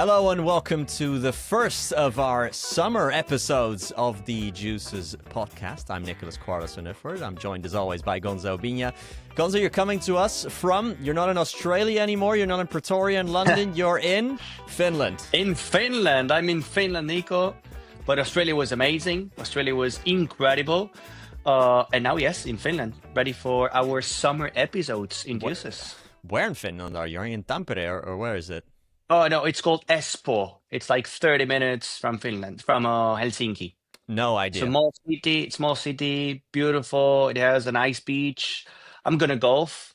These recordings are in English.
Hello and welcome to the first of our summer episodes of the Deuces podcast. I'm Nicolás, Quarles and Ufford. I'm joined as always by Gonzalo, Oubiña. Gonza, you're coming to us from, you're not in Australia anymore, you're not in Pretoria in London, you're in Finland. In Finland. I'm in Finland, Nico. But Australia was amazing. Australia was incredible. And now, yes, in Finland, ready for our summer episodes in Deuces. Where in Finland are you? Are you in Tampere or where is it? Oh, no, it's called Espoo. It's like 30 minutes from Finland, from Helsinki. No idea. Small city, beautiful. It has a nice beach. I'm going to golf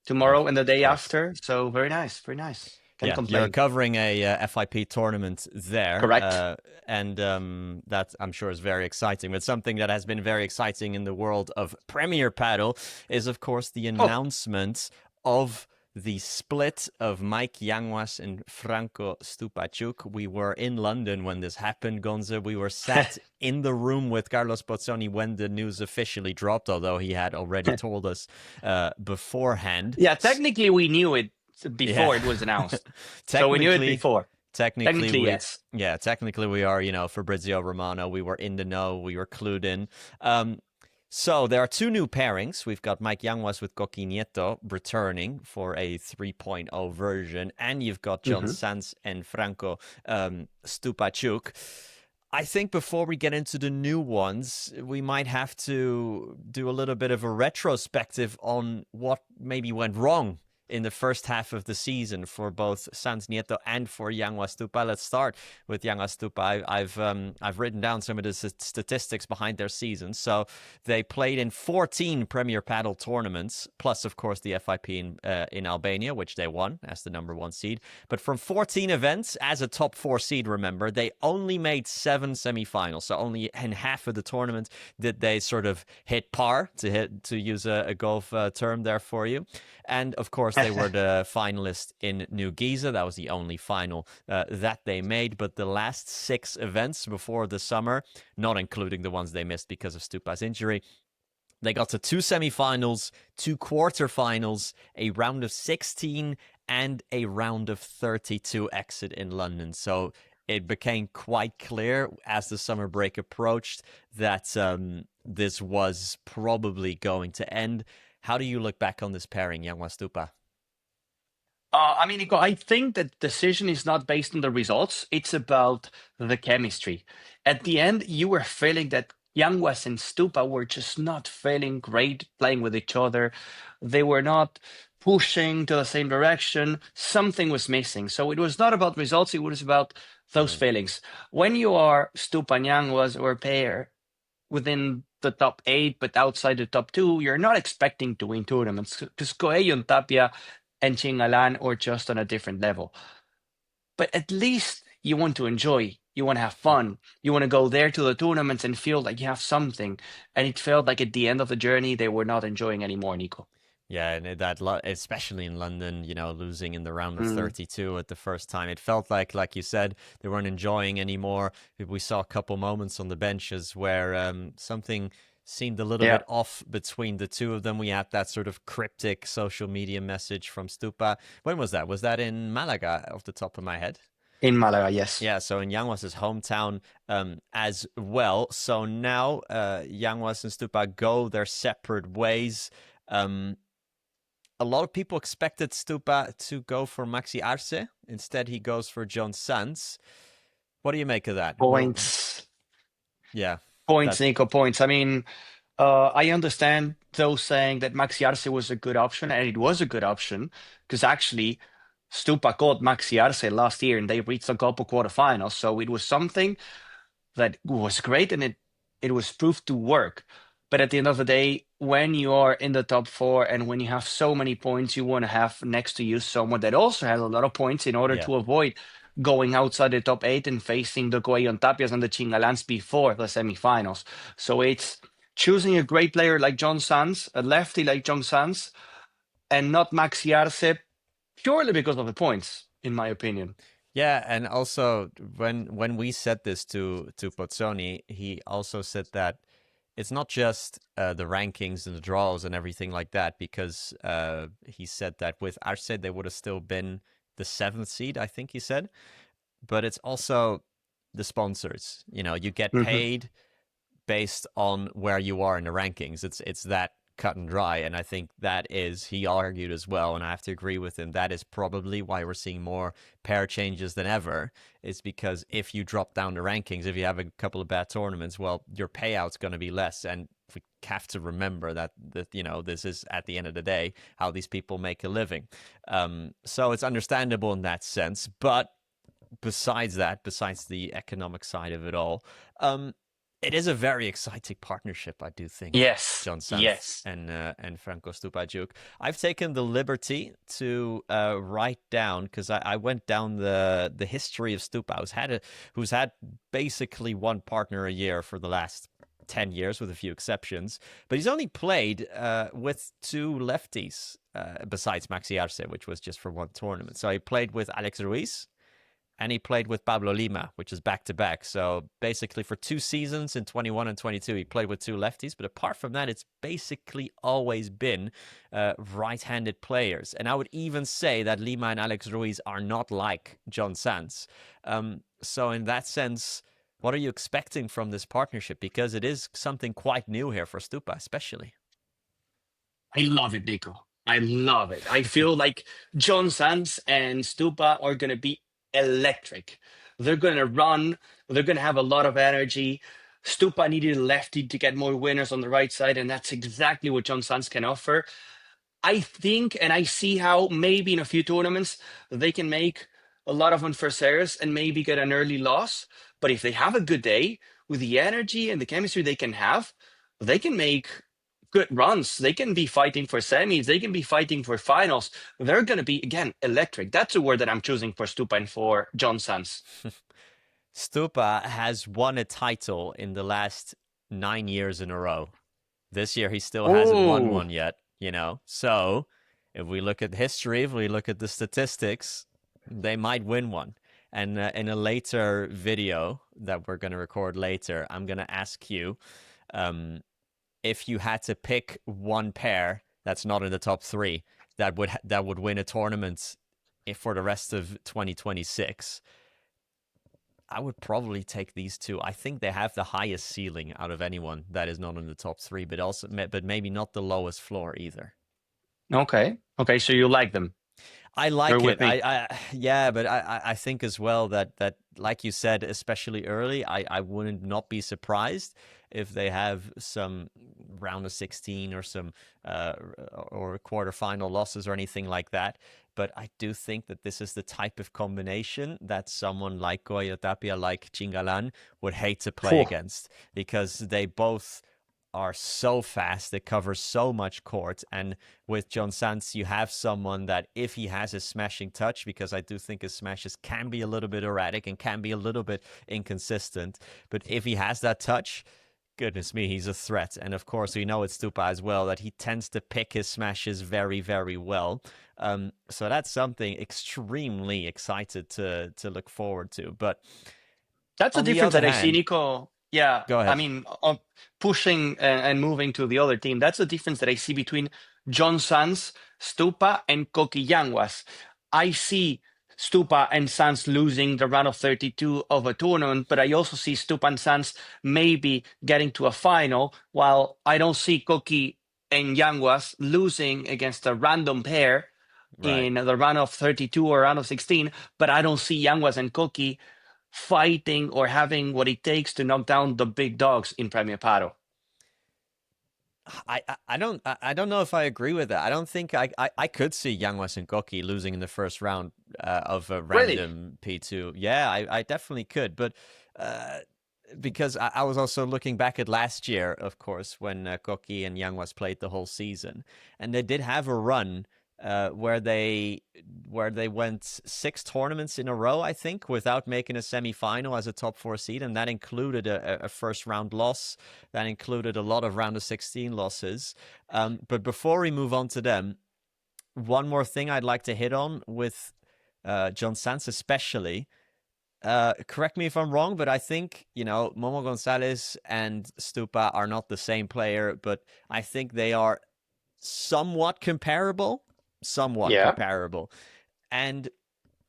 tomorrow and the day after. So very nice, very nice. Can't complain. You're covering a FIP tournament there. Correct. And that, I'm sure, is very exciting. But something that has been very exciting in the world of Premier Padel is, of course, the announcement of the split of Mike Yanguas and Franco Stupaczuk. We were in London when this happened, Gonza. We were sat in the room with Carlos Bozzoni when the news officially dropped, although he had already told us beforehand. Yeah, technically we knew it before it was announced. So we knew it before. Technically, yes. Yeah, technically we are, Fabrizio Romano. We were in the know. We were clued in. So there are two new pairings. We've got Mike Yanguas with Coqui Nieto returning for a 3.0 version, and you've got John Sanz and Franco Stupaczuk. I think before we get into the new ones, we might have to do a little bit of a retrospective on what maybe went wrong in the first half of the season for both Sanz Nieto and for Yanguas-Stupa. Let's start with Yanguas-Stupa. I've written down some of the statistics behind their season. So they played in 14 Premier Padel tournaments, plus of course the FIP in Albania, which they won as the number one seed. But from 14 events, as a top four seed, remember, they only made 7 semifinals. So only in half of the tournament did they sort of hit par, to use a golf term there for you. And of course, they were the finalists in New Giza. That was the only final that they made. But the last 6 events before the summer, not including the ones they missed because of Stupa's injury, they got to 2 semifinals, 2 quarterfinals, a round of 16, and a round of 32 exit in London. So it became quite clear as the summer break approached that this was probably going to end. How do you look back on this pairing, Yanguas-Stupa? Nico, I think that decision is not based on the results. It's about the chemistry. At the end, you were feeling that Yanguas and Stupa were just not feeling great playing with each other. They were not pushing to the same direction. Something was missing. So it was not about results. It was about those feelings. When you are Stupa and Yanguas or a pair within the top 8, but outside the top 2, you're not expecting to win tournaments because Coelho and Tapia and Chingalan are just on a different level. But at least you want to enjoy. You want to have fun. You want to go there to the tournaments and feel like you have something. And it felt like at the end of the journey, they were not enjoying anymore, Nico. Yeah, and especially in London, losing in the round of 32 at the first time. It felt like you said, they weren't enjoying anymore. We saw a couple moments on the benches where something seemed a little bit off between the two of them. We had that sort of cryptic social media message from Stupa. When was that? Was that in Malaga, off the top of my head? In Malaga, yes. Yeah, so in Yanguas' hometown as well. So now Yanguas and Stupa go their separate ways. A lot of people expected Stupa to go for Maxi Arce. Instead, he goes for John Sanz. What do you make of that? Points. Yeah. Points, Nico, points. I understand those saying that Maxi Arce was a good option, and it was a good option, because actually Stupa caught Maxi Arce last year, and they reached the couple quarterfinals. So it was something that was great, and it was proved to work. But at the end of the day, when you are in the top 4 and when you have so many points, you want to have next to you someone that also has a lot of points in order to avoid going outside the top 8 and facing the Coelho and Tapias and the Chingalans before the semifinals. So it's choosing a great player like John Sanz, a lefty like John Sanz, and not Maxi Arce, purely because of the points, in my opinion. Yeah, and also when we said this to Bozzoni, he also said that it's not just the rankings and the draws and everything like that, because he said that with Arce, they would have still been the 7th seed, I think he said. but it's also the sponsors. You get Hmm. paid based on where you are in the rankings. It's that cut and dry, and I think that is, he argued as well, and I have to agree with him, that is probably why we're seeing more pair changes than ever. Is because if you drop down the rankings, if you have a couple of bad tournaments, well, your payout's going to be less, and we have to remember that this is, at the end of the day, how these people make a living. So it's understandable in that sense, but besides that, besides the economic side of it all, it is a very exciting partnership, I do think. Yes, John Sanz yes. and Franco Stupaczuk. I've taken the liberty to write down, because I went down the history of Stupa, who's had basically one partner a year for the last 10 years, with a few exceptions, but he's only played with two lefties besides Maxi Arce, which was just for one tournament. So he played with Alex Ruiz, and he played with Pablo Lima, which is back to back. So basically, for 2 seasons in 21 and 22, he played with two lefties. But apart from that, it's basically always been right-handed players. And I would even say that Lima and Alex Ruiz are not like John Sanz. So in that sense, what are you expecting from this partnership? Because it is something quite new here for Stupa, especially. I love it, Nico. I love it. I feel like John Sanz and Stupa are going to be electric. They're going to run. They're going to have a lot of energy. Stupa needed a lefty to get more winners on the right side, and that's exactly what John Sanz can offer. I think and I see how maybe in a few tournaments they can make a lot of unfair errors and maybe get an early loss. But if they have a good day with the energy and the chemistry they can have, they can make good runs. They can be fighting for semis. They can be fighting for finals. They're going to be, again, electric. That's a word that I'm choosing for Stupa and for John Sanz. Stupa has won a title in the last 9 years in a row. This year, he still hasn't won Oh, one yet. So if we look at history, if we look at the statistics, they might win one. And in a later video that we're going to record later, I'm going to ask you um, if you had to pick one pair that's not in the top three that would win a tournament for the rest of 2026. I would probably take these two. I think they have the highest ceiling out of anyone that is not in the top three, but maybe not the lowest floor either. okay. Okay, so you like them. I You're like with it. me. Yeah, but I think as well that like you said, especially early, I wouldn't not be surprised if they have some round of 16 or some or quarterfinal losses or anything like that. But I do think that this is the type of combination that someone like Goya Tapia, like Chingalan, would hate to play Phew. against, because they both are so fast, they cover so much court. And with John Sanz, you have someone that, if he has a smashing touch, because I do think his smashes can be a little bit erratic and can be a little bit inconsistent, but if he has that touch, goodness me, he's a threat. And of course, we know it's Stupa as well, that he tends to pick his smashes very, very well. So that's something extremely excited to look forward to. But That's a on the difference other that I see, hand, Nico. Yeah, go I ahead. mean, pushing and moving to the other team. That's the difference that I see between John Sanz, Stupa, and Coqui Yanguas. I see Stupa and Sanz losing the round of 32 of a tournament, but I also see Stupa and Sanz maybe getting to a final, while I don't see Coqui and Yanguas losing against a random pair Right. in the round of 32 or round of 16, but I don't see Yanguas and Coqui fighting or having what it takes to knock down the big dogs in Premier Padel. I don't know if I agree with that. I don't think I could see Yanguas and Coqui losing in the first round of a Really? random P2. Yeah, I definitely could, but uh, because I was also looking back at last year, of course, when Coqui and Yanguas played the whole season, and they did have a run where they went 6 tournaments in a row, I think, without making a semifinal as a top 4 seed, and that included a first round loss. That included a lot of round of 16 losses. But before we move on to them, one more thing I'd like to hit on with John Sanz, especially. Correct me if I'm wrong, but I think, Momo Gonzalez and Stupa are not the same player, but I think they are somewhat comparable. Somewhat Yeah. comparable. And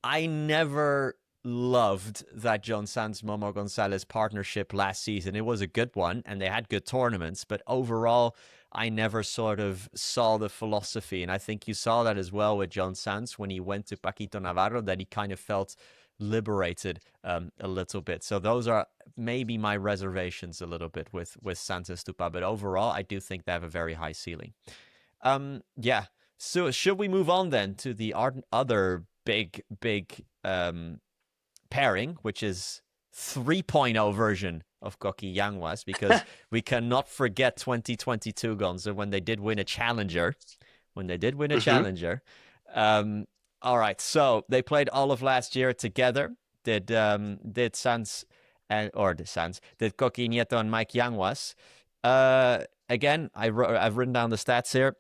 I never loved that John Sanz Momo Gonzalez partnership last season. It was a good one, and they had good tournaments, but overall, I never sort of saw the philosophy. And I think you saw that as well with John Sanz when he went to Paquito Navarro, that he kind of felt liberated a little bit. So those are maybe my reservations a little bit with Sans-Stupa, but overall, I do think they have a very high ceiling. Yeah. So should we move on then to the other big pairing, which is 3.0 version of Coqui Yanguas, because we cannot forget 2022, Gonza, when they did win a challenger. Challenger. All right, so they played all of last year together. Did Sanz did Coqui Nieto and Mike Yanguas. Again, I've written down the stats here.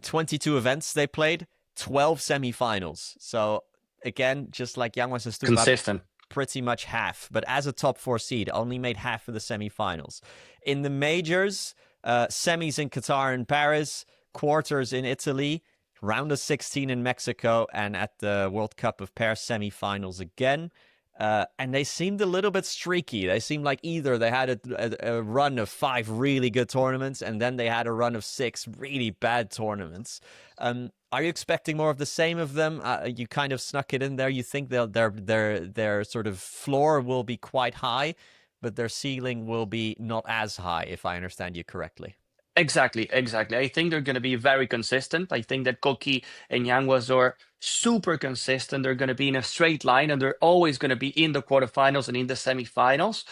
22 events they played, 12 semifinals. So again, just like Yanguas and Stupa, consistent, pretty much half. But as a top 4 seed, only made half of the semifinals. In the majors, semis in Qatar and Paris, quarters in Italy, round of 16 in Mexico, and at the World Cup of Pairs semifinals again. And they seemed a little bit streaky. They seemed like either they had a run of 5 really good tournaments, and then they had a run of 6 really bad tournaments. Are you expecting more of the same of them? You kind of snuck it in there. You think their sort of floor will be quite high, but their ceiling will be not as high, if I understand you correctly. Exactly. I think they're going to be very consistent. I think that Coqui and Yanguas are super consistent. They're going to be in a straight line, and they're always going to be in the quarterfinals and in the semifinals.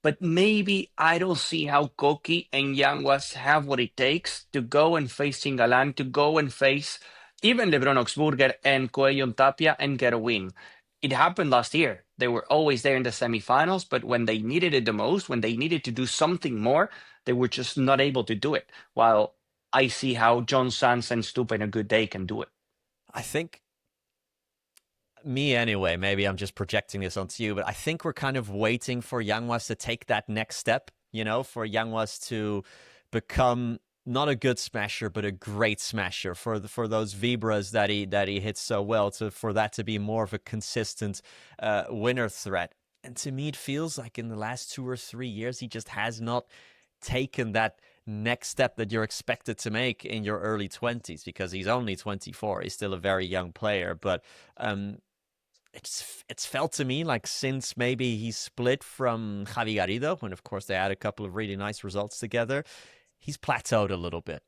But maybe I don't see how Coqui and Yanguas have what it takes to go and face Singalan, to go and face even Lebron Oxburger and Coelho Tapia and get a win. It happened last year. They were always there in the semifinals, but when they needed it the most, when they needed to do something more, they were just not able to do it. While I see how John Sanz and Stupa in a good day can do it. I think, me anyway, maybe I'm just projecting this onto you, but I think we're kind of waiting for Yanguas to take that next step, for Yanguas to become not a good smasher, but a great smasher, for those vibras that he hits so well, for that to be more of a consistent winner threat. And to me, it feels like in the last 2 or 3 years, he just has not taken that next step that you're expected to make in your early 20s, because he's only 24. He's still a very young player, but it's felt to me like since maybe he split from Javi Garrido, when of course they had a couple of really nice results together, he's plateaued a little bit.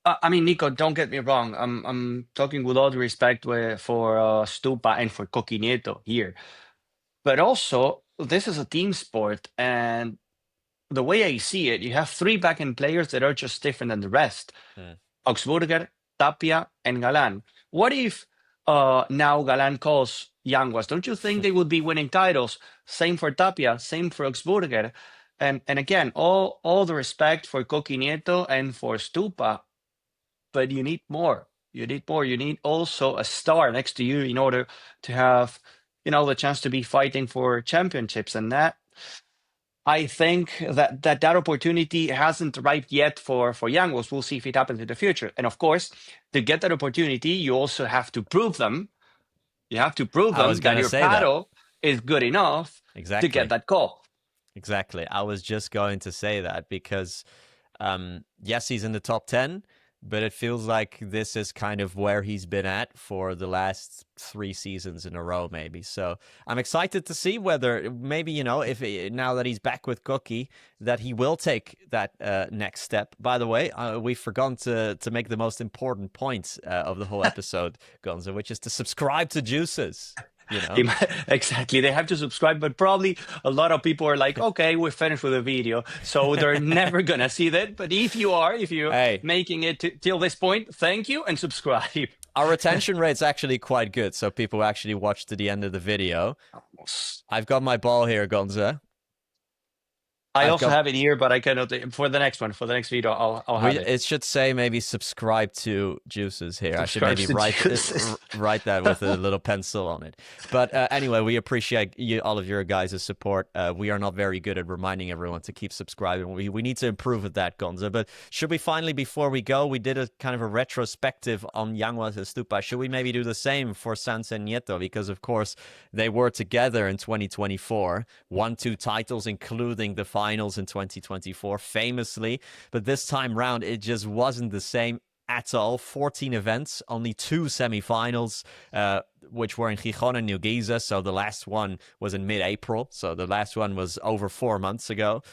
I mean, Nico, don't get me wrong. I'm talking with all the respect for Stupa and for Coqui Nieto here. But also, this is a team sport, and the way I see it, you have 3 back-end players that are just different than the rest. Augsburger, Tapia, and Galan. What if now Galan calls Yanguas? Don't you think they would be winning titles? Same for Tapia, same for Augsburger. And again, all the respect for Coqui Nieto and for Stupa, but you need more. You need more. You need also a star next to you in order to have, the chance to be fighting for championships. And that, I think that opportunity hasn't arrived yet for Yanguas. We'll see if it happens in the future. And of course, to get that opportunity, you also have to prove them. You have to prove them that your paddle is good enough to get that call. Exactly. I was just going to say that because, yes, he's in the top 10, but it feels like this is kind of where he's been at for the last 3 seasons in a row, maybe. So I'm excited to see whether maybe, if now that he's back with Coqui, that he will take that next step. By the way, we forgot to make the most important point of the whole episode, Gonza, which is to subscribe to Deuces. Exactly. They have to subscribe, but probably a lot of people are like, okay, we're finished with the video. So they're never going to see that. But if you're making it till this point, thank you and subscribe. Our retention rate's actually quite good. So people actually watch to the end of the video. I've got my ball here, Gonza. I I've also got have it here, but I cannot for the next one. For the next video, I'll have it. it should say maybe subscribe to Juices here. I should Subscribe maybe to Deuces. write that with a little pencil on it. But anyway, we appreciate all of your guys' support. We are not very good at reminding everyone to keep subscribing. We need to improve at that, Gonza. But should we finally, before we go, we did a kind of a retrospective on Yanguas and Stupa. Should we maybe do the same for Sanz and Nieto? Because, of course, they were together in 2024, won 2 titles, including the finals in 2024, famously. But this time round, it just wasn't the same at all. 14 events, only 2 semifinals, which were in Gijón and Newgueza. So the last one was in mid-April. So the last one was over 4 months ago.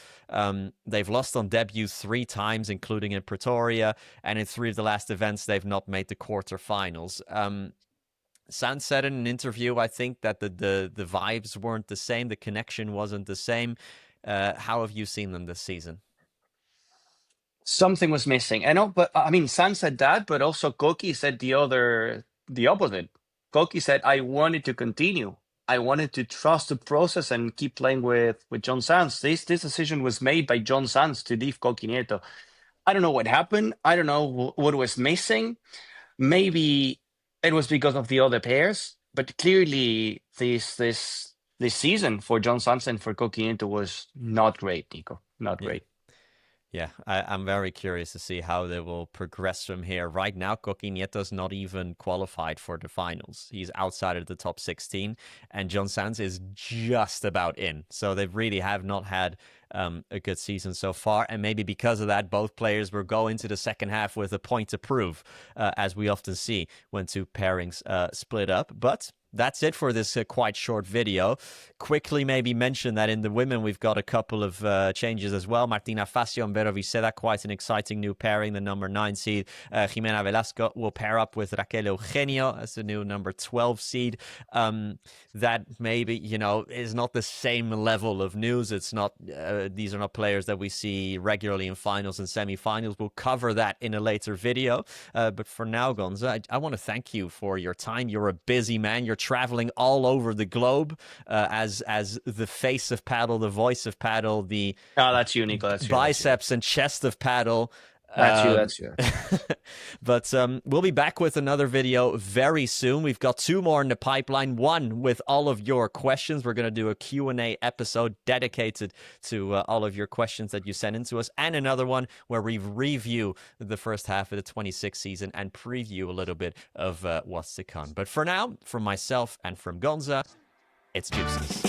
They've lost on debut 3 times, including in Pretoria. And in 3 of the last events, they've not made the quarterfinals. Sanz said in an interview, I think, that the vibes weren't the same. The connection wasn't the same. How have you seen them this season? Something was missing. I know, but I mean, Sam said that, but also Coqui said the opposite. Coqui said, I wanted to continue. I wanted to trust the process and keep playing with John Sanz. This decision was made by John Sanz to leave Coqui Nieto. I don't know what happened. I don't know what was missing. Maybe it was because of the other pairs, but clearly this season for John Sanz and for Coqui Nieto was not great, Nico. Not great. Yeah, I'm very curious to see how they will progress from here. Right now, Coqui Nieto's not even qualified for the finals. He's outside of the top 16, and John Sanz is just about in. So they really have not had a good season so far, and maybe because of that, both players will go into the second half with a point to prove, as we often see when 2 pairings split up. But that's it for this quite short video. Quickly maybe mention that in the women, we've got a couple of changes as well. Martina Facio and Vero Viceda, quite an exciting new pairing. The number 9 seed, Jimena Velasco, will pair up with Raquel Eugenio as the new number 12 seed. That maybe, is not the same level of news. It's not, these are not players that we see regularly in finals and semifinals. We'll cover that in a later video. But for now, Gonza, I want to thank you for your time. You're a busy man. You're traveling all over the globe as the face of paddle, the voice of paddle, the that's you, Nico. That's you, biceps and chest of paddle. That's you. But we'll be back with another video very soon. We've got 2 more in the pipeline. One with all of your questions. We're going to do a Q&A episode dedicated to all of your questions that you sent in to us. And another one where we review the first half of the 26th season and preview a little bit of what's to come. But for now, from myself and from Gonza, it's Deuces.